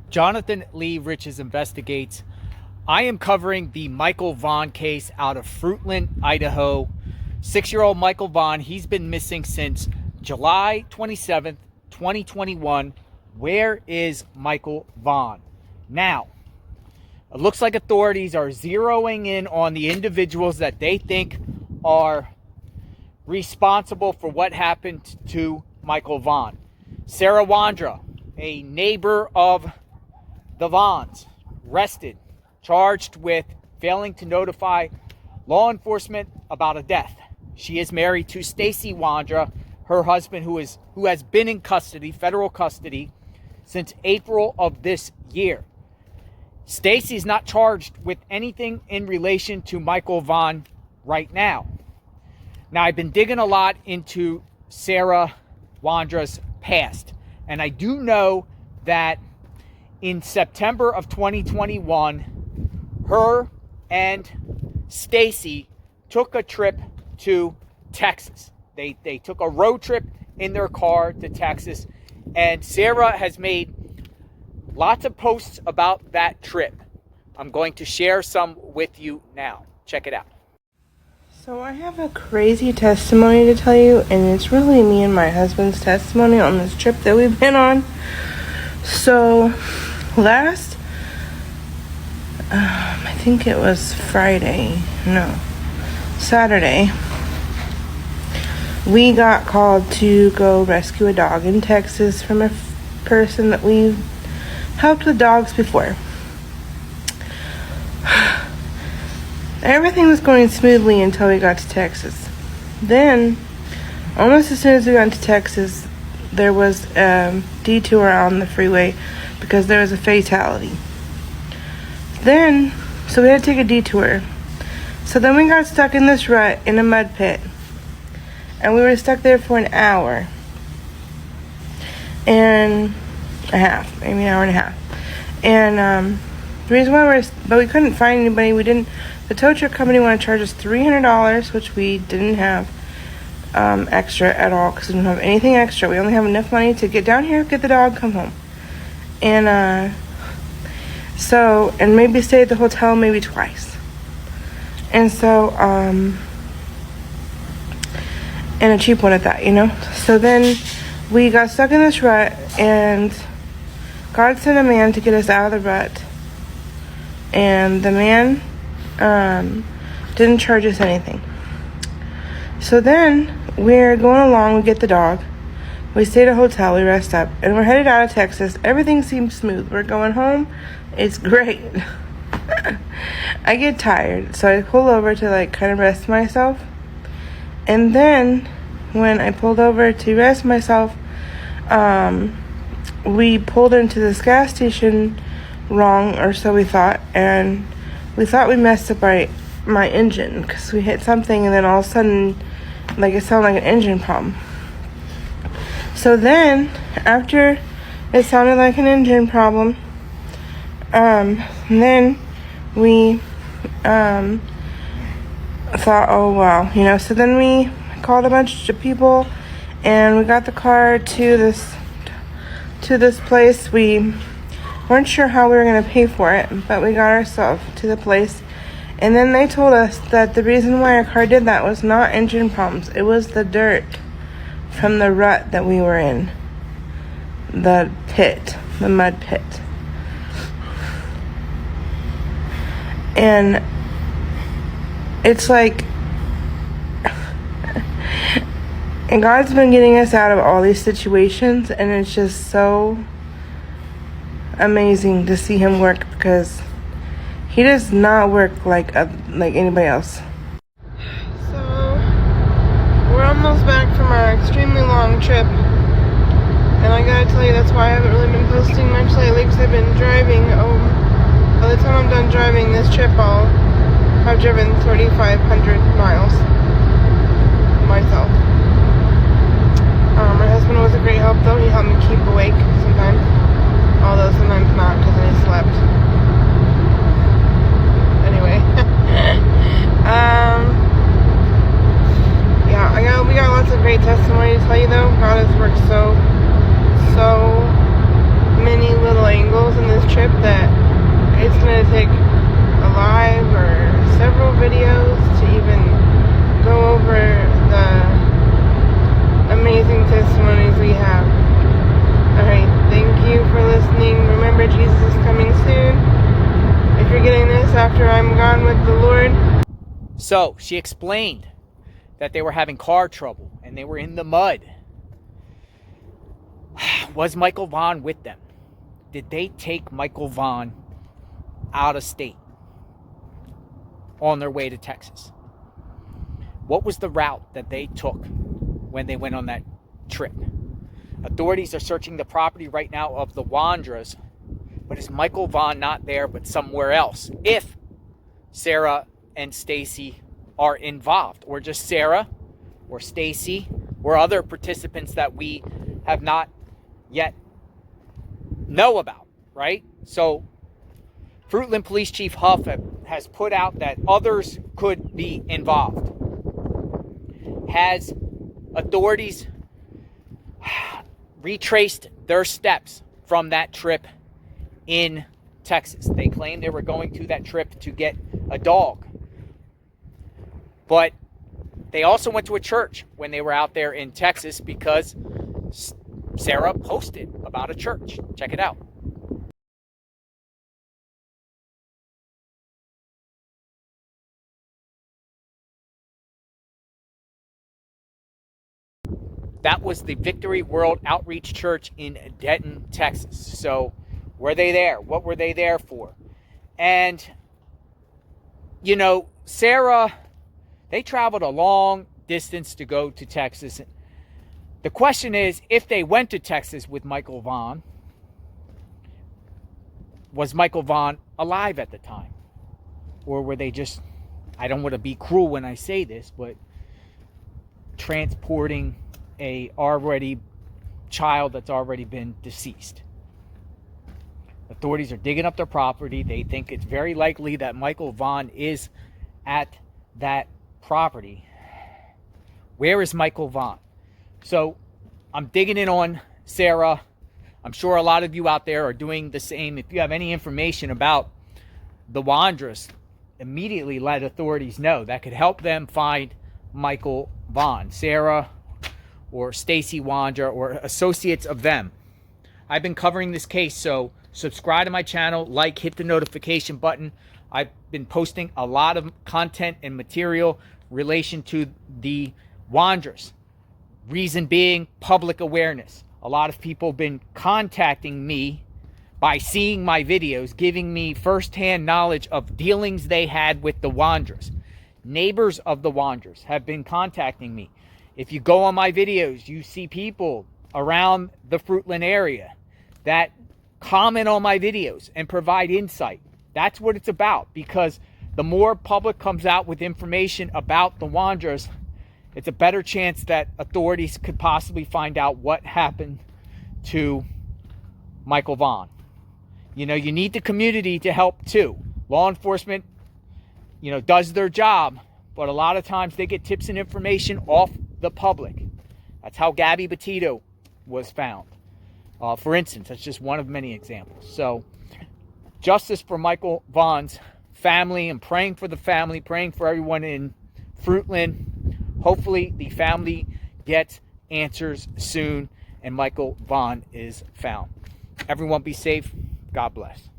Jonathan Lee Riches Investigates. I am covering the Michael Vaughan case out of Fruitland, Idaho. 6-year-old Michael Vaughan, he's been missing since July 27th, 2021. Where is Michael Vaughan? Now, it looks like authorities are zeroing in on the individuals that they think are responsible for what happened to Michael Vaughan. Stacey Wondra, a neighbor of the Vaughans, arrested, charged with failing to notify law enforcement about a death. She is married to Stacey Wondra, her husband, who has been in custody, federal custody, since April of this year. Stacey is not charged with anything in relation to Michael Vaughan right now. Now, I've been digging a lot into Stacey Wondra's past, and I do know that in September of 2021, her and Stacey took a trip to Texas. They took a road trip in their car to Texas, and Sarah has made lots of posts about that trip. I'm going to share some with you now. Check it out. So I have a crazy testimony to tell you, and it's really me and my husband's testimony on this trip that we've been on. So I think it was Saturday, we got called to go rescue a dog in Texas from a person that we've helped with dogs before. Everything was going smoothly until we got to Texas. Then, almost as soon as we got to Texas, there was a detour on the freeway because there was a fatality. So we had to take a detour. So then we got stuck in this rut in a mud pit. And we were stuck there for an hour and a half, maybe an hour and a half. And the reason why but we couldn't find anybody. The tow truck company wanted to charge us $300, which we didn't have extra at all because we didn't have anything extra. We only have enough money to get down here, get the dog, come home. And and maybe stay at the hotel maybe twice. And so, and a cheap one at that, So then we got stuck in this rut, and God sent a man to get us out of the rut. And the man didn't charge us anything. So then we're going along, we get the dog. We stay at a hotel, we rest up, and we're headed out of Texas. Everything seems smooth. We're going home. It's great. I get tired, so I pull over to kind of rest myself. And then when I pulled over to rest myself, we pulled into this gas station wrong, or so we thought, and we thought we messed up my engine because we hit something, and then all of a sudden, it sounded like an engine problem. So then, after it sounded like an engine problem, then we thought, oh wow, so then we called a bunch of people, and we got the car to this place. We weren't sure how we were going to pay for it, but we got ourselves to the place. And then they told us that the reason why our car did that was not engine problems. It was the dirt from the rut that we were in. The mud pit. And it's and God's been getting us out of all these situations, and it's just so amazing to see him work, because he does not work like anybody else. So we're almost back from our extremely long trip, and I gotta tell you, that's why I haven't really been posting much lately, because I've been driving. By the time I'm done driving this trip, I'll have driven 3,500 miles myself. My husband was a great help, though. He helped me keep awake sometimes, although sometimes not, because I slept. Anyway, we got lots of great testimony to tell you, though. God has worked so many little angles in this So she explained that they were having car trouble and they were in the mud. Was Michael Vaughan with them? Did they take Michael Vaughan out of state on their way to Texas? What was the route that they took when they went on that trip? Authorities are searching the property right now of the Wondras, but is Michael Vaughan not there but somewhere else? If Sarah and Stacey are involved, or just Sarah or Stacey or other participants that we have not yet know about, right? So Fruitland Police Chief Huff has put out that others could be involved. Has authorities retraced their steps from that trip in Texas? They claim they were going to that trip to get a dog. But they also went to a church when they were out there in Texas because Sarah posted about a church. Check it out. That was the Victory World Outreach Church in Denton, Texas. So were they there? What were they there for? And, you know, Sarah, they traveled a long distance to go to Texas. The question is, if they went to Texas with Michael Vaughan, was Michael Vaughan alive at the time? Or were they just, I don't want to be cruel when I say this, but transporting a child that's already been deceased? Authorities are digging up their property. They think it's very likely that Michael Vaughan is at that property. Where is Michael Vaughan? So I'm digging in on Sarah. I'm sure a lot of you out there are doing the same. If you have any information about the Wondras, immediately let authorities know. That could help them find Michael Vaughan. Sarah or Stacey Wondra or associates of them. I've been covering this case, so subscribe to my channel, hit the notification button. I've been posting a lot of content and material relation to the Wondras. Reason being, public awareness. A lot of people have been contacting me by seeing my videos, giving me firsthand knowledge of dealings they had with the Wondras. Neighbors of the Wondras have been contacting me. If you go on my videos, you see people around the Fruitland area that comment on my videos and provide insight. That's what it's about, because the more public comes out with information about the Wondras, it's a better chance that authorities could possibly find out what happened to Michael Vaughan. You know, you need the community to help too. Law enforcement, you know, does their job, but a lot of times they get tips and information off the public. That's how Gabby Petito was found. For instance, that's just one of many examples. So, justice for Michael Vaughan's family, and praying for the family, praying for everyone in Fruitland. Hopefully the family gets answers soon and Michael Vaughan is found. Everyone be safe. God bless.